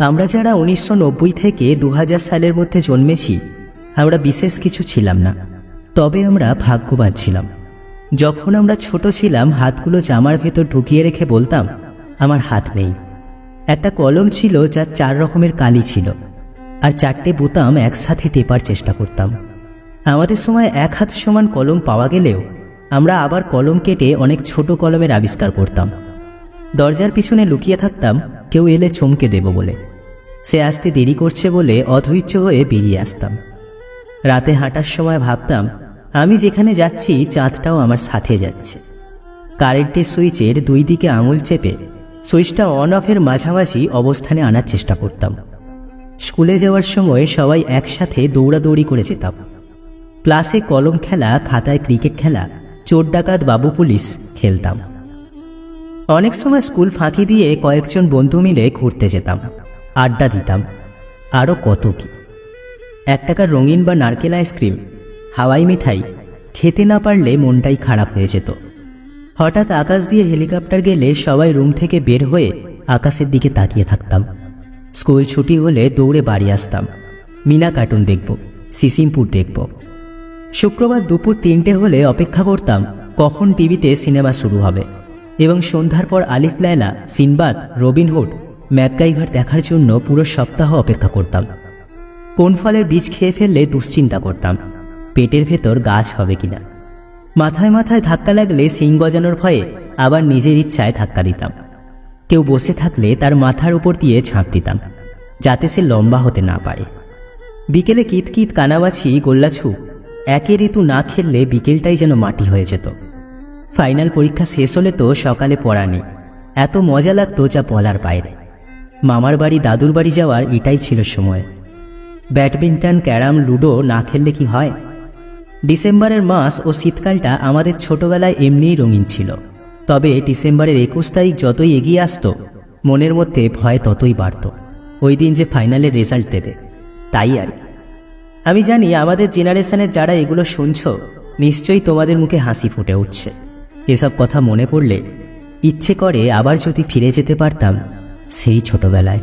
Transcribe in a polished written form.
আমরা যারা 1990 থেকে 2000 সালের মধ্যে জন্মেছি আমরা বিশেষ কিছু ছিলাম না, তবে আমরা ভাগ্যবান ছিলাম। যখন আমরা ছোট ছিলাম হাতগুলো জামার ভেতর ঢুকিয়ে রেখে বলতাম আমার হাত নেই। একটা কলম ছিল যার 4 রকমের কালি ছিল, আর 4টে বোতাম একসাথে টেপার চেষ্টা করতাম। আমাদের সময় 1 হাত সমান কলম পাওয়া গেলেও আমরা আবার কলম কেটে অনেক ছোট কলমের আবিষ্কার করতাম। দরজার পিছনে লুকিয়ে থাকতাম কেউ এলে চমকে দেব বলে। সে আসতে দেরি করছে বলে অধৈর্য হয়ে বেরিয়ে আসতাম। রাতে হাঁটার সময় ভাবতাম আমি যেখানে যাচ্ছি চাঁদটাও আমার সাথে যাচ্ছে। কারেন্টের সুইচের 2 দিকে আঙুল চেপে সুইচটা অন অফের মাঝামাঝি অবস্থানে আনার চেষ্টা করতাম। স্কুলে যাওয়ার সময় সবাই একসাথে দৌড়াদৌড়ি করে যেতাম। ক্লাসে কলম খেলা, খাতায় ক্রিকেট খেলা, চোর ডাকাত বাবু পুলিশ খেলতাম। অনেক সময় স্কুল ফাঁকি দিয়ে কয়েকজন বন্ধু মিলে ঘুরতে যেতাম, আড্ডা দিতাম, আরও কত কি। 1 টাকার রঙিন বা নারকেল আইসক্রিম, হাওয়াই মিঠাই খেতে না পারলে মনটাই খারাপ হয়ে যেত। হঠাৎ আকাশ দিয়ে হেলিকপ্টার গেলে সবাই রুম থেকে বের হয়ে আকাশের দিকে তাকিয়ে থাকতাম। স্কুল ছুটি হলে দৌড়ে বাড়ি আসতাম। মিনা কার্টুন দেখব, সিসিমপুর দেখব। শুক্রবার দুপুর 3টে হলে অপেক্ষা করতাম কখন টিভিতে সিনেমা শুরু হবে, এবং সন্ধ্যার পর আলিফ লায়লা, সিনবাদ, রবিনহুড, ম্যাকগাইভার দেখার জন্য পুরো সপ্তাহ অপেক্ষা করতাম। কোন ফলের বীজ খেয়ে ফেললে দুশ্চিন্তা করতাম, পেটের ভেতর গাছ হবে কিনা। মাথায় মাথায় ধাক্কা লাগলে শিং গজানোর ভয়ে আবার নিজের ইচ্ছায় ধাক্কা দিতাম। কেউ বসে থাকলে তার মাথার উপর দিয়ে ঝাঁপ দিতাম, যাতে সে লম্বা হতে না পারে। বিকেলে কিতকিত, কানামাছি, গোল্লাছু, একে ঋতু না খেললে বিকেলটাই যেন মাটি হয়ে যেত। ফাইনাল পরীক্ষা শেষ হলে তো সকালে পড়া নেই, এত মজা লাগতো যা বলার বাইরে। মামার বাড়ি, দাদুর বাড়ি যাওয়ার এটাই ছিল সময়। ব্যাডমিন্টন, ক্যারাম, লুডো না খেললে কি হয়। ডিসেম্বরের মাস ও শীতকালটা আমাদের ছোটবেলায় এমনিই রঙিন ছিল, তবে ডিসেম্বরের 21 তারিখ যতই এগিয়ে আসতো মনের মধ্যে ভয় ততই বাড়ত। ওই দিন যে ফাইনালের রেজাল্ট দেবে, তাই আর কি। আমি জানি আমাদের জেনারেশনের যারা এগুলো শুনছ নিশ্চয়ই তোমাদের মুখে হাসি ফুটে উঠছে। এসব কথা মনে পড়লে ইচ্ছে করে আবার যদি ফিরে যেতে পারতাম সেই ছোটবেলায়।